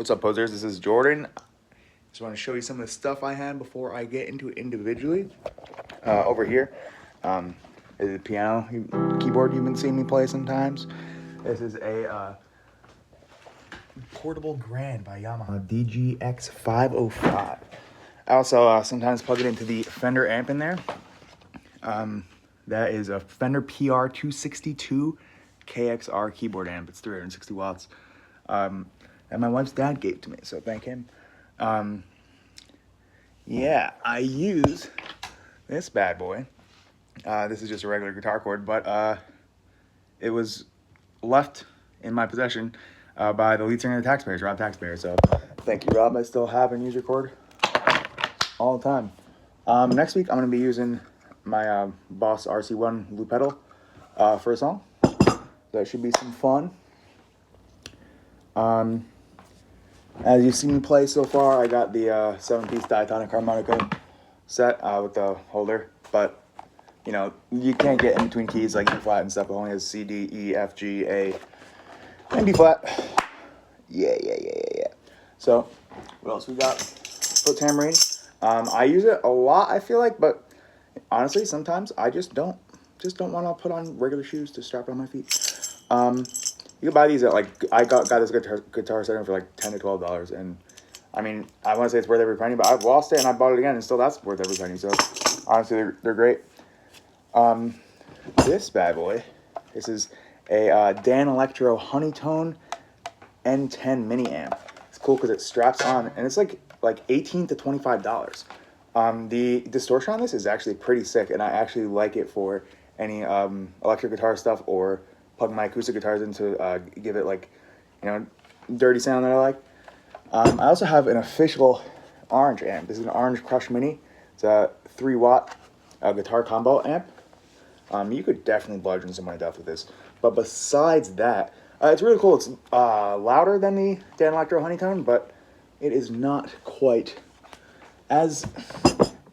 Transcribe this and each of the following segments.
What's up, posers? This is Jordan. Just want to show you some of the stuff I had before I get into it individually. Over here is the piano keyboard you've been seeing me play sometimes. This is a portable Grand by Yamaha DGX505. I also sometimes plug it into the Fender amp in there. That is a Fender PR 262 KXR keyboard amp. It's 360 watts. And my wife's dad gave to me, so thank him. Yeah, I use this bad boy. This is just a regular guitar cord, but it was left in my possession by the lead singer of the Taxpayers, Rob Taxpayers. So thank you, Rob. I still have and use your cord all the time. Next week, I'm going to be using my Boss RC1 loop pedal for a song. That should be some fun. As you've seen me play so far, I got the 7-piece diatonic harmonica set with the holder, but you know, you can't get in between keys like E flat and stuff. It only has C, D, E, F, G, A, and B flat. Yeah. So, what else we got? Foot tambourine. I use it a lot, I feel like, but honestly, sometimes I just don't want to put on regular shoes to strap it on my feet. You can buy these at, like, I got this guitar center for like $10 to $12, and I mean, I want to say it's worth every penny, but I've lost it and I bought it again, and still that's worth every penny. So honestly, they're great. This bad boy, this is a Danelectro Honeytone N10 mini amp. It's cool because it straps on, and it's like $18 to $25. The distortion on this is actually pretty sick, and I actually like it for any electric guitar stuff, or plug my acoustic guitars in to give it, like, you know, dirty sound that I like. I also have an official orange amp. This is an Orange Crush Mini. It's a 3-watt guitar combo amp. You could definitely bludgeon someone to death with this. But besides that, it's really cool. It's louder than the Danelectro Honeytone, but it is not quite as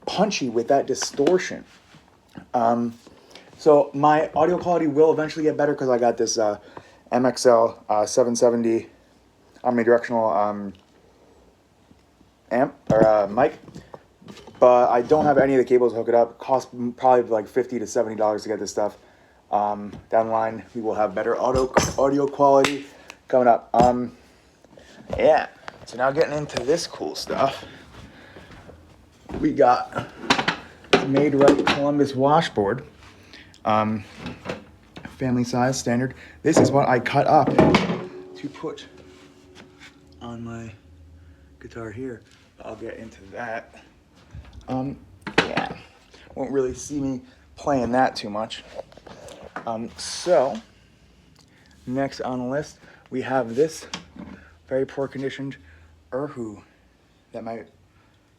punchy with that distortion. So my audio quality will eventually get better because I got this MXL 770 omnidirectional amp or mic, but I don't have any of the cables to hook it up. It costs probably like $50 to $70 to get this stuff. Down the line, we will have better audio quality coming up. Yeah. So now getting into this cool stuff, we got Maid-Rite Columbus Washboard. Family size, standard. This is what I cut up to put on my guitar here. I'll get into that. Yeah, won't really see me playing that too much. So next on the list, we have this very poor conditioned erhu that my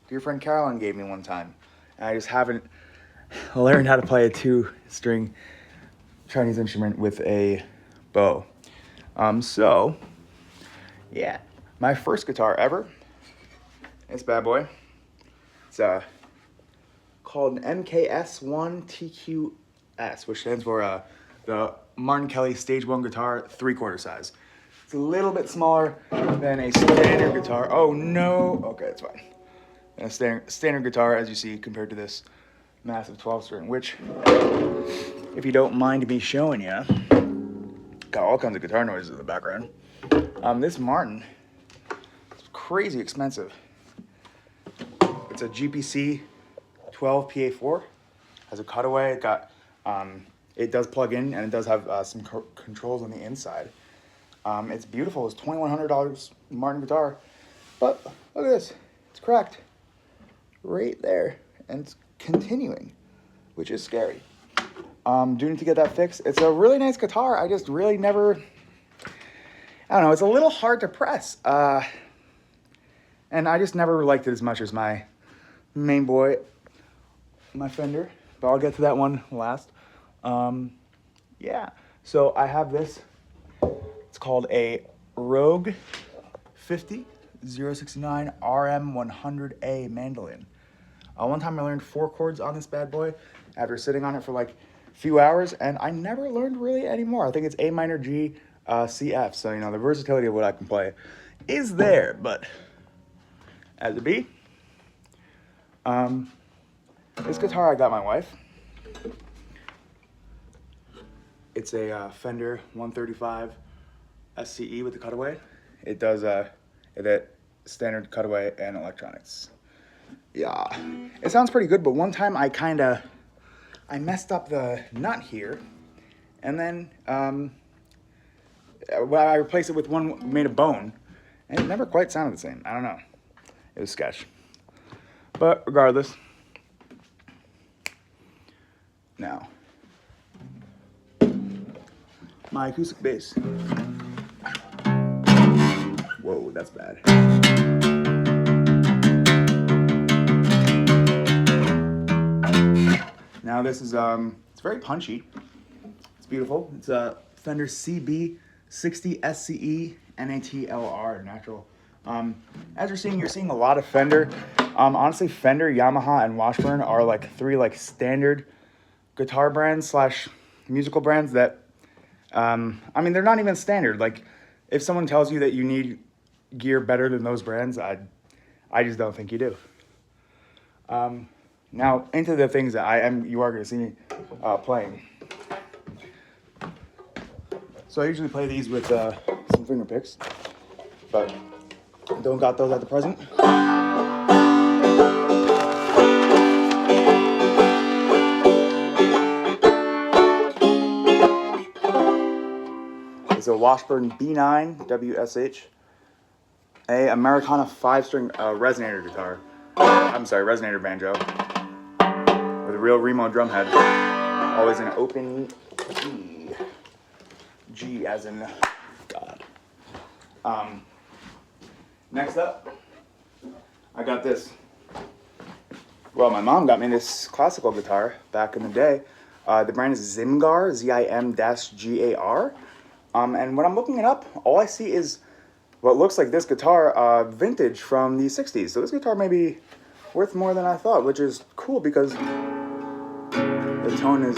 dear friend Caroline gave me one time, and I just haven't learned how to play a 2-string Chinese instrument with a bow. So yeah, my first guitar ever, this bad boy. It's called an MKS1TQS, which stands for the Martin Kelly Stage 1 guitar, 3/4 size. It's a little bit smaller than a standard guitar. Oh no, okay, that's fine. And a standard guitar, as you see, compared to this massive 12-string, which, if you don't mind me showing you, got all kinds of guitar noises in the background. This Martin is crazy expensive. It's a GPC 12 PA4. Has a cutaway. It got it does plug in, and it does have some controls on the inside. It's beautiful. It's $2,100 Martin guitar, but look at this. It's cracked right there, and it's continuing, which is scary. Do need to get that fixed. It's a really nice guitar. I just really never, I don't know, it's a little hard to press. And I just never liked it as much as my main boy, my Fender, but I'll get to that one last. Yeah, so I have this. It's called a Rogue 50 069 RM100A Mandolin. One time I learned 4 chords on this bad boy after sitting on it for like a few hours, and I never learned really any more. I think it's A minor, G, C, F. So, you know, the versatility of what I can play is there, but as it be. This guitar I got my wife. It's a Fender 135 SCE with the cutaway. It does it standard cutaway and electronics. Yeah, it sounds pretty good, but one time I messed up the nut here, and then well, I replaced it with one made of bone, and it never quite sounded the same. I don't know. It was sketch. But regardless, now, my acoustic bass. Whoa, that's bad. Now this is, it's very punchy. It's beautiful. It's a Fender CB-60SCE NAT LR, natural. As you're seeing a lot of Fender. Honestly, Fender, Yamaha, and Washboard are like three like standard guitar brands slash musical brands that, I mean, they're not even standard. Like, if someone tells you that you need gear better than those brands, I just don't think you do. Now, into the things that you are going to see me playing. So I usually play these with some finger picks, but don't got those at the present. It's a Washboard B9 WSH, a Americana 5-string resonator guitar. I'm sorry, resonator banjo with a real Remo drum head. Always an open G. G as in God. Next up, I got this. Well, my mom got me this classical guitar back in the day. The brand is Zimgar, ZIM-GAR. And when I'm looking it up, all I see is what looks like this guitar, vintage from the 60s. So this guitar may be worth more than I thought, which is cool because the tone is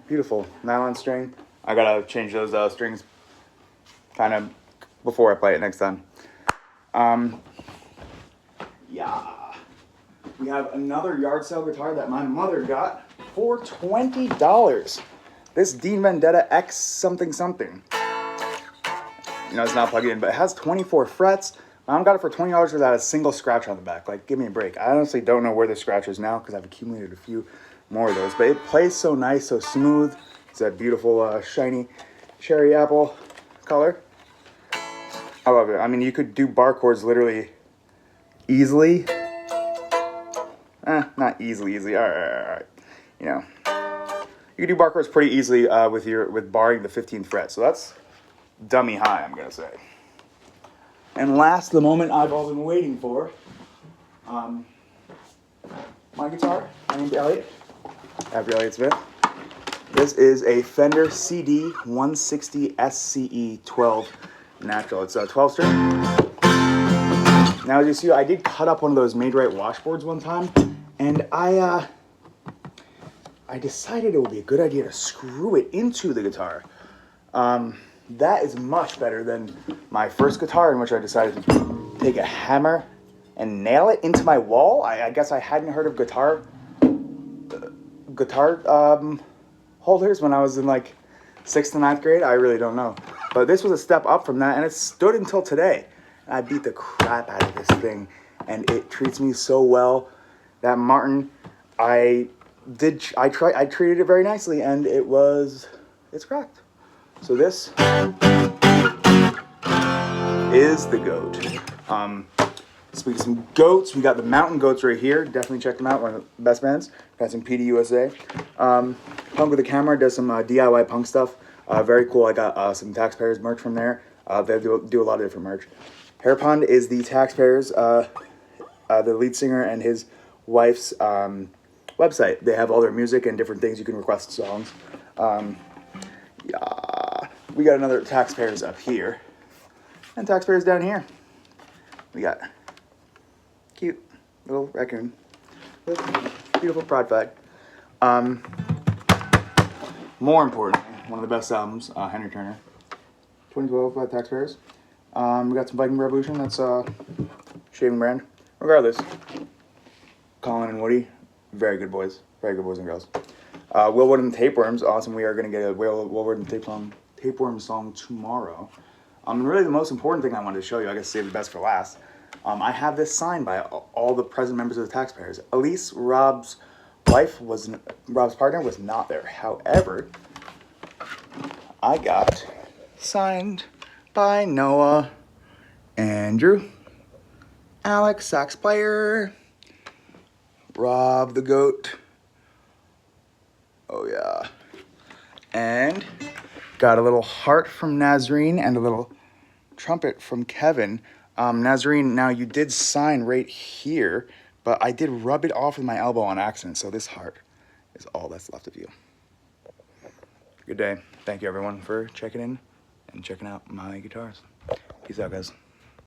beautiful. Nylon string. I gotta change those strings kind of before I play it next time. Yeah. We have another yard sale guitar that my mother got for $20. This Dean Vendetta X something something. You know, it's not plugged in, but it has 24 frets. My mom got it for $20 without a single scratch on the back. Like, give me a break. I honestly don't know where the scratch is now because I've accumulated a few more of those. But it plays so nice, so smooth. It's that beautiful, shiny cherry apple color. I love it. I mean, you could do bar chords literally easily. Not easily. All right. You know, you can do bar chords pretty easily with barring the 15th fret. So that's dummy high, I'm gonna say. And last, the moment I've all been waiting for. My guitar. My name's Elliot. After Elliot Smith. This is a Fender CB-60SCE 12 natural. It's a 12-string. Now, as you see, I did cut up one of those Maid-Rite washboards one time, and I decided it would be a good idea to screw it into the guitar. That is much better than my first guitar, in which I decided to take a hammer and nail it into my wall. I guess I hadn't heard of guitar holders when I was in like 6th to 9th grade. I really don't know. But this was a step up from that, and it stood until today. I beat the crap out of this thing, and it treats me so well. That Martin, I treated it very nicely, and it's cracked. So this is the goat. Speaking of some goats, we got the Mountain Goats right here. Definitely check them out. One of the best bands. Got some PD USA. Punk with a Camera does some DIY punk stuff. Very cool. I got some Taxpayers merch from there. They do a lot of different merch. Hairpond is the Taxpayers, the lead singer and his wife's website. They have all their music and different things. You can request songs. Yeah, we got another Taxpayers up here, and Taxpayers down here. We got cute little raccoon with beautiful pride flag. More importantly, one of the best albums, Henry Turner, 2012 by Taxpayers. We got some Viking Revolution, that's a shaving brand. Regardless, Colin and Woody, very good boys and girls. Willwood and the Tapeworms, awesome. We are going to get a Willwood and Tapeworm song tomorrow. And really the most important thing I wanted to show you, I guess save the best for last, I have this signed by all the present members of the Taxpayers. Elise, Rob's partner, was not there. However, I got signed by Noah, Andrew, Alex, sax player, Rob the Goat, oh yeah, and got a little heart from Nazreen and a little trumpet from Kevin. Nazreen, now you did sign right here, but I did rub it off with my elbow on accident, so this heart is all that's left of you. Good day. Thank you everyone for checking in and checking out my guitars. Peace out, guys.